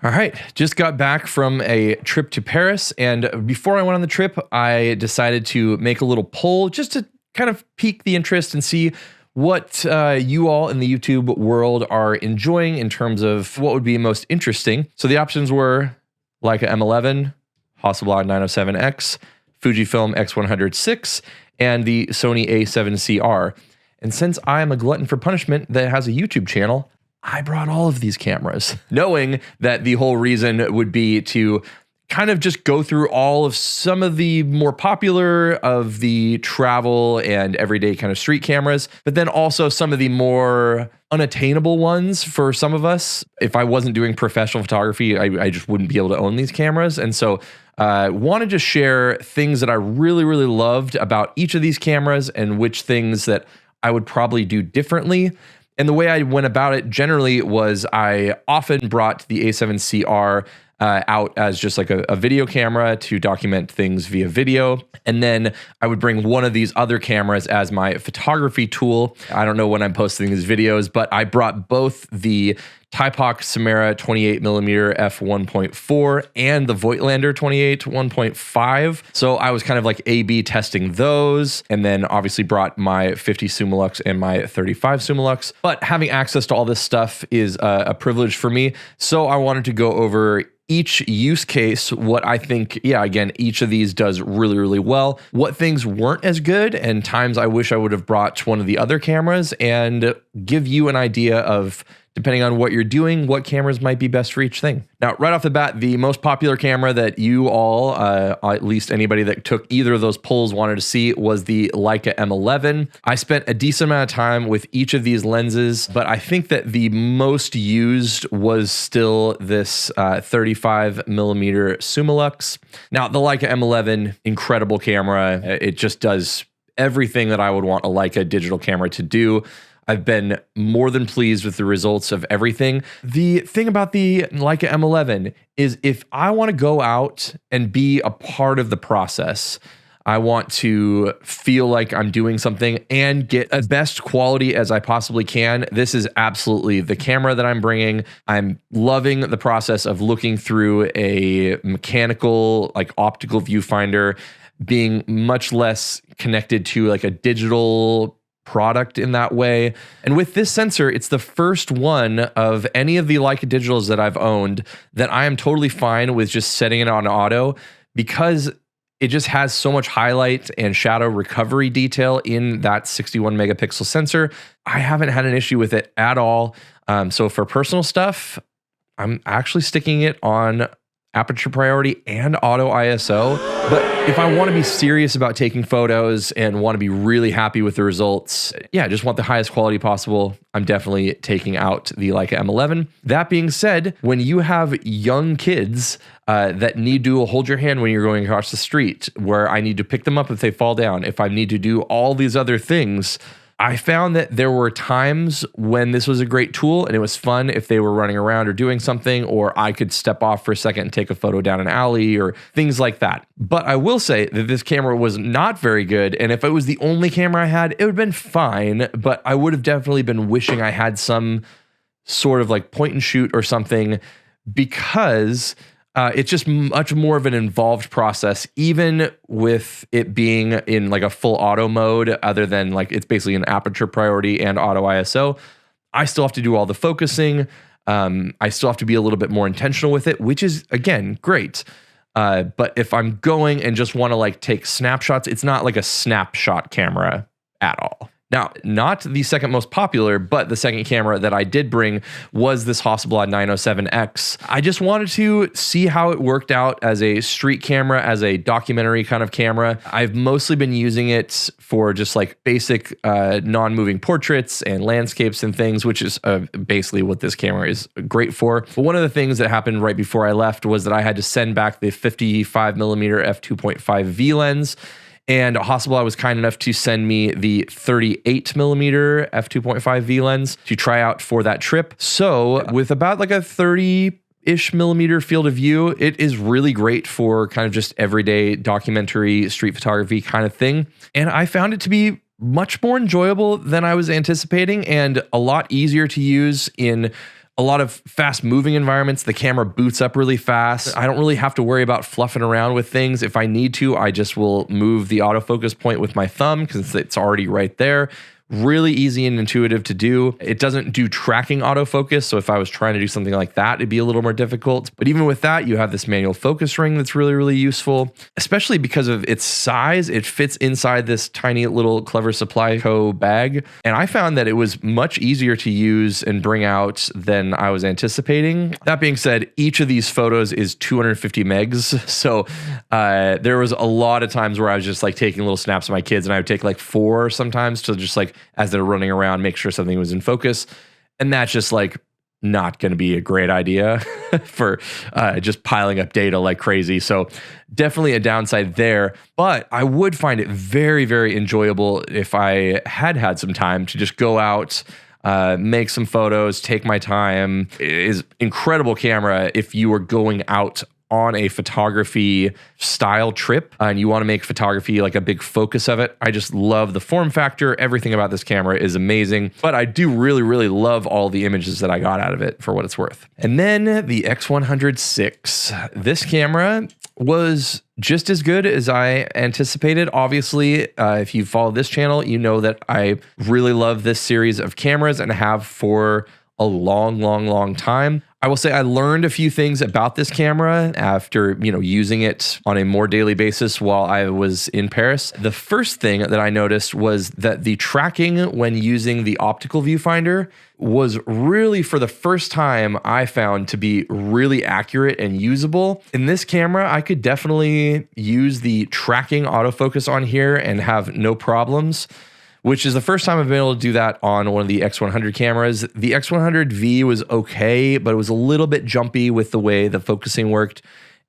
All right, just got back from a trip to Paris, and before I went on the trip, I decided to make a little poll just to kind of pique the interest and see what you all in the YouTube world are enjoying in terms of what would be most interesting. So the options were Leica M11, Hasselblad 907X, Fujifilm X100VI, and the Sony A7CR. And since I am a glutton for punishment that has a YouTube channel, I brought all of these cameras, knowing that the whole reason would be to kind of just go through all of some of the more popular of the travel and everyday kind of street cameras, but then also some of the more unattainable ones for some of us. If I wasn't doing professional photography, I just wouldn't be able to own these cameras. And so I wanted to share things that I really, really loved about each of these cameras and which things that I would probably do differently. And the way I went about it generally was I often brought the A7CR out as just like a video camera to document things via video. And then I would bring one of these other cameras as my photography tool. I don't know when I'm posting these videos, but I brought both the Typock Samara 28mm f1.4 and the Voigtlander 28 1.5. So I was kind of like A/B testing those, and then obviously brought my 50 Summilux and my 35 Summilux. But having access to all this stuff is a privilege for me. So I wanted to go over each use case, what I think, again, each of these does really, really well, what things weren't as good, and times I wish I would have brought one of the other cameras, and give you an idea of, depending on what you're doing, what cameras might be best for each thing. Now, right off the bat, the most popular camera that you all, at least anybody that took either of those polls, wanted to see was the Leica M11. I spent a decent amount of time with each of these lenses, but I think that the most used was still this 35mm Summilux. Now, the Leica M11, incredible camera. It just does everything that I would want a Leica digital camera to do. I've been more than pleased with the results of everything. The thing about the Leica M11 is if I want to go out and be a part of the process, I want to feel like I'm doing something and get as best quality as I possibly can. This is absolutely the camera that I'm bringing. I'm loving the process of looking through a mechanical, like optical viewfinder, being much less connected to like a digital product in that way. And with this sensor, it's the first one of any of the Leica digitals that I've owned that I am totally fine with just setting it on auto, because it just has so much highlight and shadow recovery detail in that 61 megapixel sensor. I haven't had an issue with it at all. So for personal stuff, I'm actually sticking it on aperture priority and auto ISO. But if I want to be serious about taking photos and want to be really happy with the results, just want the highest quality possible, I'm definitely taking out the Leica M11. That being said, when you have young kids that need to hold your hand when you're going across the street, where I need to pick them up if they fall down, if I need to do all these other things, I found that there were times when this was a great tool and it was fun if they were running around or doing something, or I could step off for a second and take a photo down an alley or things like that. But I will say that this camera was not very good, and if it was the only camera I had, it would have been fine, but I would have definitely been wishing I had some sort of like point and shoot or something, because it's just much more of an involved process, even with it being in like a full auto mode, other than like it's basically an aperture priority and auto ISO. I still have to do all the focusing. I still have to be a little bit more intentional with it, which is, again, great. But if I'm going and just want to like take snapshots, it's not like a snapshot camera at all. Now, not the second most popular, but the second camera that I did bring was this Hasselblad 907X. I just wanted to see how it worked out as a street camera, as a documentary kind of camera. I've mostly been using it for just like basic non-moving portraits and landscapes and things, which is basically what this camera is great for. But one of the things that happened right before I left was that I had to send back the 55mm f2.5V lens. And Hasselblad was kind enough to send me the 38mm f2.5V lens to try out for that trip. So with about like a 30-ish millimeter field of view, it is really great for kind of just everyday documentary street photography kind of thing. And I found it to be much more enjoyable than I was anticipating, and a lot easier to use in a lot of fast moving environments. The camera boots up really fast. I don't really have to worry about fluffing around with things. If I need to, I just will move the autofocus point with my thumb because it's already right there. Really easy and intuitive to do. It doesn't do tracking autofocus, so if I was trying to do something like that, it'd be a little more difficult. But even with that, you have this manual focus ring that's really, really useful, especially because of its size. It fits inside this tiny little Clever Supply Co. bag. And I found that it was much easier to use and bring out than I was anticipating. That being said, each of these photos is 250 megs. So there was a lot of times where I was just like taking little snaps of my kids, and I would take like 4 sometimes to just like, as they're running around, make sure something was in focus. And that's just like not going to be a great idea for just piling up data like crazy. So definitely a downside there, but I would find it very, very enjoyable if I had some time to just go out, make some photos, take my time. It is incredible camera if you are going out on a photography style trip and you want to make photography like a big focus of it. I just love the form factor. Everything about this camera is amazing, but I do really, really love all the images that I got out of it for what it's worth. And then the X100VI. This camera was just as good as I anticipated. Obviously, if you follow this channel, you know that I really love this series of cameras and have for a long time. I will say I learned a few things about this camera after, using it on a more daily basis while I was in Paris. The first thing that I noticed was that the tracking when using the optical viewfinder was really, for the first time, I found to be really accurate and usable. In this camera, I could definitely use the tracking autofocus on here and have no problems, which is the first time I've been able to do that on one of the X100 cameras. The X100V was okay, but it was a little bit jumpy with the way the focusing worked.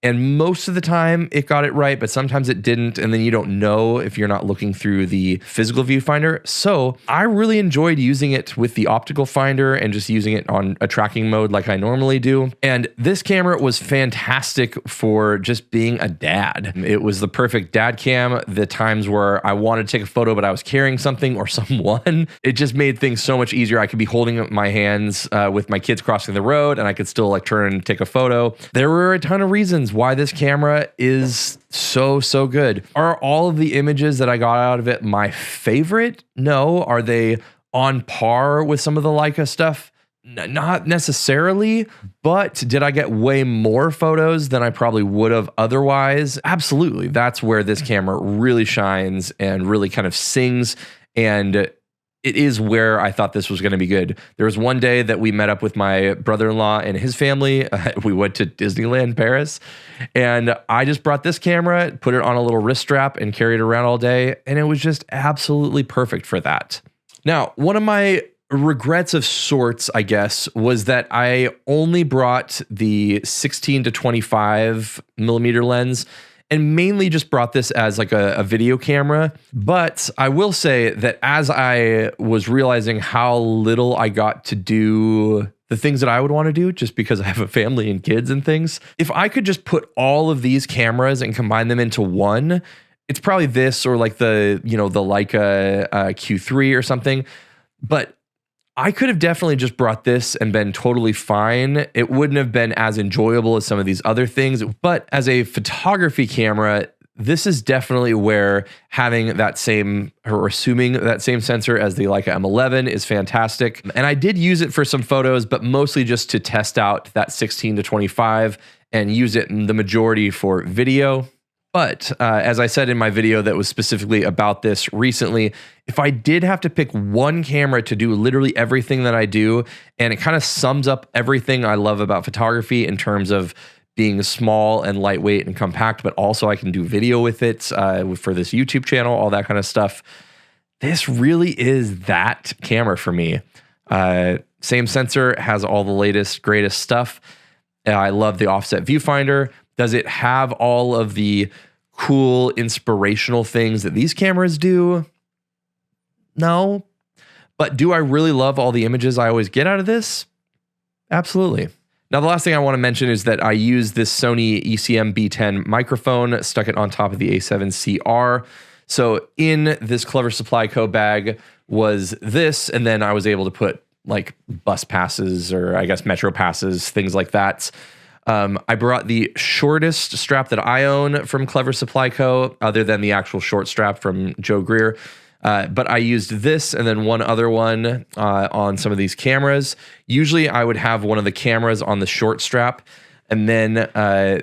And most of the time it got it right, but sometimes it didn't. And then you don't know if you're not looking through the physical viewfinder. So I really enjoyed using it with the optical finder and just using it on a tracking mode like I normally do. And this camera was fantastic for just being a dad. It was the perfect dad cam. The times where I wanted to take a photo, but I was carrying something or someone, it just made things so much easier. I could be holding my hands with my kids crossing the road and I could still like turn and take a photo. There were a ton of reasons why this camera is so good. Are all of the images that I got out of it my favorite? No. Are they on par with some of the Leica stuff? Not necessarily, but did I get way more photos than I probably would have otherwise? Absolutely. That's where this camera really shines and really kind of sings, and it is where I thought this was going to be good. There was one day that we met up with my brother-in-law and his family. We went to Disneyland Paris, and I just brought this camera, put it on a little wrist strap, and carried it around all day, and it was just absolutely perfect for that. Now, one of my regrets of sorts, I guess, was that I only brought the 16 to 25 millimeter lens, and mainly just brought this as like a video camera. But I will say that as I was realizing how little I got to do the things that I would want to do just because I have a family and kids and things, if I could just put all of these cameras and combine them into one, it's probably this or like the Leica Q3 or something. But I could have definitely just brought this and been totally fine. It wouldn't have been as enjoyable as some of these other things. But as a photography camera, this is definitely where having that same, or assuming that same sensor as the Leica M11 is fantastic. And I did use it for some photos, but mostly just to test out that 16 to 25 and use it in the majority for video. But as I said in my video that was specifically about this recently, if I did have to pick one camera to do literally everything that I do, and it kind of sums up everything I love about photography in terms of being small and lightweight and compact, but also I can do video with it for this YouTube channel, all that kind of stuff. This really is that camera for me. Same sensor, has all the latest, greatest stuff. I love the offset viewfinder. Does it have all of the cool, inspirational things that these cameras do? No. But do I really love all the images I always get out of this? Absolutely. Now, the last thing I want to mention is that I use this Sony ECM B10 microphone, stuck it on top of the A7CR. So in this Clever Supply Co. bag was this, and then I was able to put like bus passes or I guess metro passes, things like that. I brought the shortest strap that I own from Clever Supply Co., other than the actual short strap from Joe Greer. But I used this and then one other one on some of these cameras. Usually I would have one of the cameras on the short strap. And then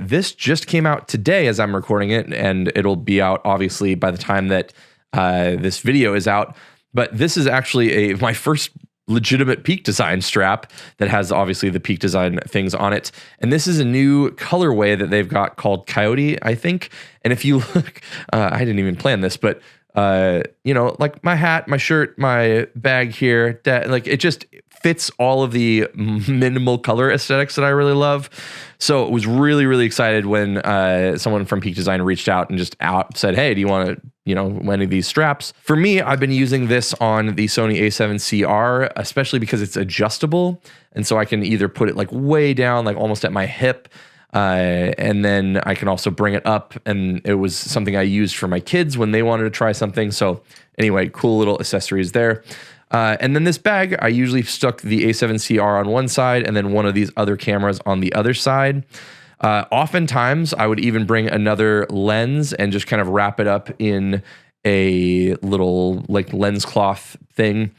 this just came out today as I'm recording it, and it'll be out obviously by the time that this video is out. But this is actually my first legitimate Peak Design strap that has obviously the Peak Design things on it. And this is a new colorway that they've got called Coyote, I think. And if you look, I didn't even plan this, but you know, like my hat, my shirt, my bag here, like it just fits all of the minimal color aesthetics that I really love. So I was really, really excited when someone from Peak Design reached out and just said, hey, do you want to, you know, any of these straps? For me, I've been using this on the Sony A7CR, especially because it's adjustable. And so I can either put it like way down, like almost at my hip, and then I can also bring it up. And it was something I used for my kids when they wanted to try something. So anyway, cool little accessories there. And then this bag, I usually stuck the A7CR on one side and then one of these other cameras on the other side. Oftentimes, I would even bring another lens and just kind of wrap it up in a little like lens cloth thing.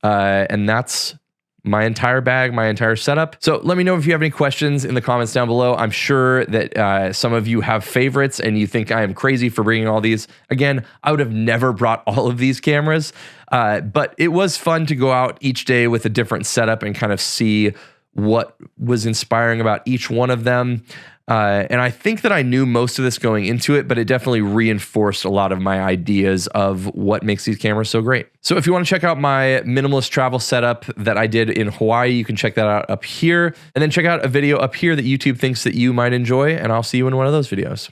And that's my entire bag, my entire setup. So let me know if you have any questions in the comments down below. I'm sure that some of you have favorites and you think I am crazy for bringing all these. Again, I would have never brought all of these cameras, but it was fun to go out each day with a different setup and kind of see what was inspiring about each one of them. And I think that I knew most of this going into it, but it definitely reinforced a lot of my ideas of what makes these cameras so great. So if you want to check out my minimalist travel setup that I did in Hawaii, you can check that out up here, and then check out a video up here that YouTube thinks that you might enjoy, and I'll see you in one of those videos.